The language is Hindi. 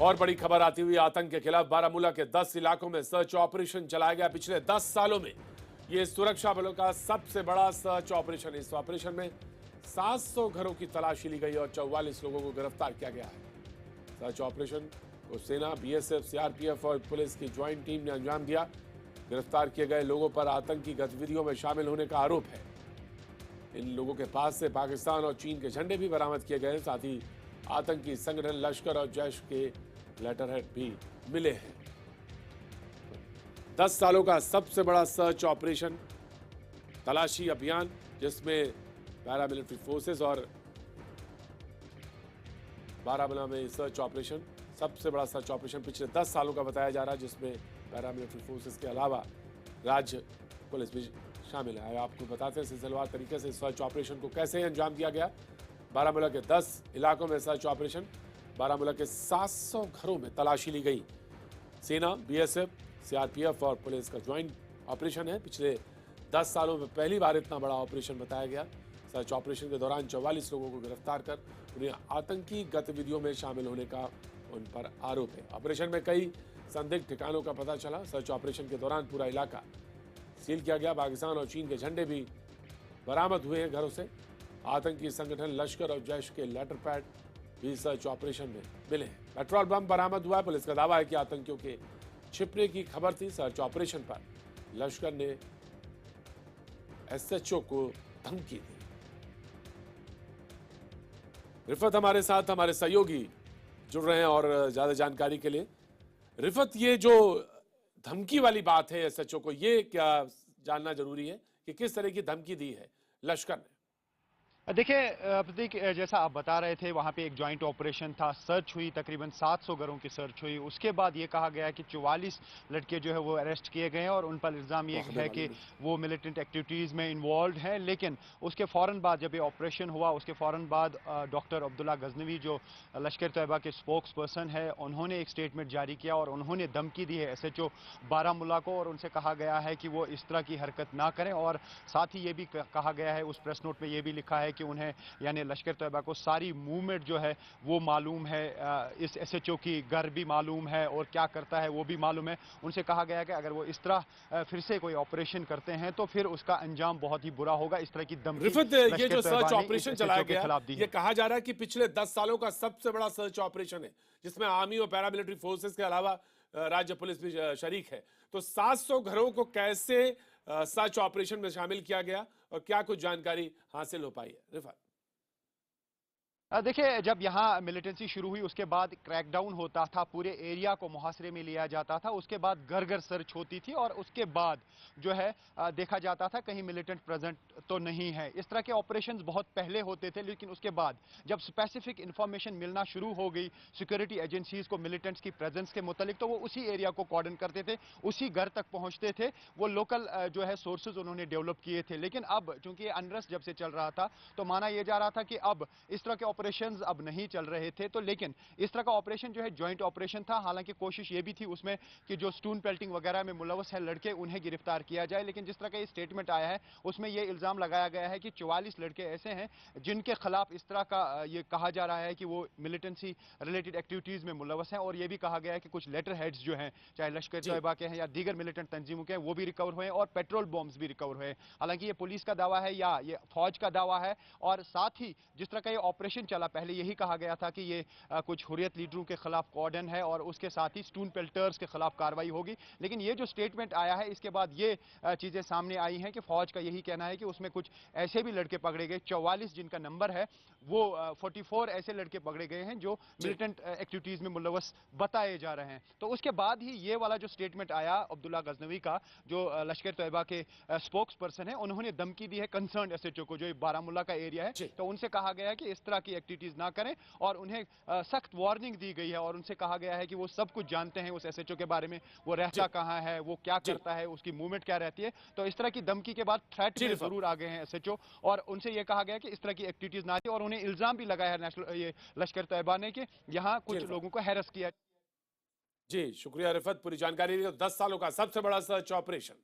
और बड़ी खबर आती हुई आतंक के खिलाफ बारामूला के 10 इलाकों में सर्च ऑपरेशन चलाया गया। पिछले 10 सालों में यह सुरक्षा बलों का सबसे बड़ा सर्च ऑपरेशन। इस ऑपरेशन में 700 घरों की तलाशी ली गई और 44 लोगों को गिरफ्तार किया गया है। सर्च ऑपरेशन को सेना, बीएसएफ, सीआरपीएफ और पुलिस की ज्वाइंट टीम ने अंजाम दिया। गिरफ्तार किए गए लोगों पर आतंकी गतिविधियों में शामिल होने का आरोप है। इन लोगों के पास से पाकिस्तान और चीन के झंडे भी बरामद किए गए। साथ ही आतंकी संगठन लश्कर और जैश के लेटरहेड भी मिले हैं। 10 सालों का सबसे बड़ा सर्च ऑपरेशन तलाशी अभियान, जिसमें पैरामिलिट्री फोर्सेस और बारामूला में सर्च ऑपरेशन सबसे बड़ा सर्च ऑपरेशन पिछले 10 सालों का बताया जा रहा है, जिसमें पैरामिलिट्री फोर्सेस के अलावा राज्य पुलिस भी शामिल है। आपको बताते हैं सिलसिलेवार तरीके से सर्च ऑपरेशन को कैसे अंजाम दिया गया। बारामूला के 10 इलाकों में सर्च ऑपरेशन। बारामूला के 700 घरों में तलाशी ली गई। सेना, बीएसएफ, सीआरपीएफ और पुलिस का ज्वाइंट ऑपरेशन है। पिछले 10 सालों में पहली बार इतना बड़ा ऑपरेशन बताया गया। सर्च ऑपरेशन के दौरान 44 लोगों को गिरफ्तार कर उन्हें आतंकी गतिविधियों में शामिल होने का उन पर आरोप है। ऑपरेशन में कई संदिग्ध ठिकानों का पता चला। सर्च ऑपरेशन के दौरान पूरा इलाका सील किया गया। पाकिस्तान और चीन के झंडे भी बरामद हुए हैं घरों से। आतंकी संगठन लश्कर और जैश के लेटर पैड भी सर्च ऑपरेशन में मिले हैं। पेट्रोल बम बरामद हुआ है। पुलिस का दावा है कि आतंकियों के छिपने की खबर थी। सर्च ऑपरेशन पर लश्कर ने एसएचओ को धमकी दी। रिफत हमारे साथ, हमारे सहयोगी जुड़ रहे हैं और ज्यादा जानकारी के लिए। रिफत, ये जो धमकी वाली बात है एसएचओ को, ये क्या जानना जरूरी है कि किस तरह की धमकी दी है लश्कर ने? देखिए प्रतीक, जैसा आप बता रहे थे, वहाँ पे एक जॉइंट ऑपरेशन था, सर्च हुई, तकरीबन 700 घरों की सर्च हुई। उसके बाद ये कहा गया कि 44 लड़के जो है वो अरेस्ट किए गए हैं और उन पर इल्ज़ाम ये है कि वो मिलिटेंट एक्टिविटीज़ में इन्वॉल्व हैं। लेकिन उसके फ़ौरन बाद जब ये ऑपरेशन हुआ, उसके फ़ौरन बाद डॉक्टर अब्दुल्ला गजनवी, जो लश्कर तैयबा के स्पोक्स पर्सन है, उन्होंने एक स्टेटमेंट जारी किया और उन्होंने धमकी दी है एसएचओ बारामूला को, और उनसे कहा गया है कि वो इस तरह की हरकत ना करें। और साथ ही ये भी कहा गया है, उस प्रेस नोट में ये भी लिखा है कि उन्हें, यानी लश्कर तैयबा को, सारी मूवमेंट जो है वो मालूम है, इस एसएचओ की घर भी मालूम है और क्या करता है वो भी मालूम है। उनसे कहा गया कि अगर वो इस तरह फिर से कोई ऑपरेशन करते हैं तो फिर उसका अंजाम बहुत ही बुरा होगा। इस तरह की धमकी रिफत, ये जो सर्च ऑपरेशन चलाया गया, ये कहा जा रहा है कि पिछले 10 सालों का सबसे बड़ा सर्च ऑपरेशन है, जिसमें आर्मी और पैरामिलिट्री फोर्सेस के अलावा राज्य पुलिस भी शरीक है। तो 700 घरों को कैसे सर्च ऑपरेशन में शामिल किया गया और क्या कुछ जानकारी हासिल हो पाई है रिफत? देखिए, जब यहाँ मिलिटेंसी शुरू हुई उसके बाद क्रैकडाउन होता था, पूरे एरिया को मुहासरे में लिया जाता था। उसके बाद घर घर सर्च होती थी और उसके बाद जो है देखा जाता था कहीं मिलिटेंट प्रेजेंट तो नहीं है। इस तरह के ऑपरेशंस बहुत पहले होते थे, लेकिन उसके बाद जब स्पेसिफिक इंफॉर्मेशन मिलना शुरू हो गई सिक्योरिटी एजेंसीज को मिलिटेंट्स की प्रेजेंस के मुतालिक, तो वो उसी एरिया को कॉर्डन करते थे, उसी घर तक पहुंचते थे। वो लोकल जो है सोर्सेज उन्होंने डेवलप किए थे। लेकिन अब चूंकि अनरेस्ट जब से चल रहा था, तो माना यह जा रहा था कि अब इस तरह के ऑपरेशंस अब नहीं चल रहे थे। तो लेकिन इस तरह का ऑपरेशन जो है जॉइंट ऑपरेशन था। हालांकि कोशिश ये भी थी उसमें कि जो स्टोन पेल्टिंग वगैरह में मुलव्वस है लड़के, उन्हें गिरफ्तार किया जाए। लेकिन जिस तरह का ये स्टेटमेंट आया है उसमें ये इल्जाम लगाया गया है कि 44 लड़के ऐसे हैं जिनके खिलाफ इस तरह का ये कहा जा रहा है कि वो मिलिटेंसी रिलेटेड एक्टिविटीज में मुलव्वस हैं। और ये भी कहा गया है कि कुछ लेटर हेड्स जो हैं, चाहे लश्कर तैयबा के हैं या दीगर मिलिटेंट तंजीमों के हैं, वो भी रिकवर हुए और पेट्रोल बॉम्ब्स भी रिकवर हुए। हालांकि ये पुलिस का दावा है या ये फौज का दावा है। और साथ ही जिस तरह का ये ऑपरेशन चला, पहले यही कहा गया था कि ये कुछ हुर्रियत लीडरों के खिलाफ कॉर्डन है और उसके साथ ही स्टोन पेल्टर्स के खिलाफ कार्रवाई होगी। लेकिन ये जो स्टेटमेंट आया है इसके बाद ये चीजें सामने आई हैं कि फौज का यही कहना है कि उसमें कुछ ऐसे भी लड़के पकड़े गए, 44 जिनका नंबर है, वो 44 ऐसे लड़के पकड़े गए हैं जो मिलिटेंट एक्टिविटीज में मुलव्वस बताए जा रहे हैं। तो उसके बाद ही ये वाला जो स्टेटमेंट आया अब्दुल्ला गजनवी का, जो लश्कर तैयबा के स्पोक्स पर्सन है, उन्होंने धमकी दी है कंसर्न एसएचओ को, जो बारामूला का एरिया है। तो उनसे कहा गया है कि इस तरह की एक्टिविटीज ना करें और उन्हें सख्त वार्निंग दी गई है और उनसे कहा गया है कि वो सब कुछ जानते हैं उस एसएचओ के बारे में, वो रहता कहां है, वो क्या करता है, उसकी मूवमेंट क्या रहती है। तो इस तरह की धमकी के बाद थ्रेट में जरूर आ गए हैं एसएचओ और उनसे ये कहा गया कि इस तरह की एक्टिविटीज ना थी। और उन्हें इल्जाम भी लगाया है नेशनल ये लश्कर तैयबा ने कि यहां कुछ लोगों को हैरेस किया। जी शुक्रिया रिफत, पूरी जानकारी दी। 10 सालों का सबसे बड़ा सर्च ऑपरेशन।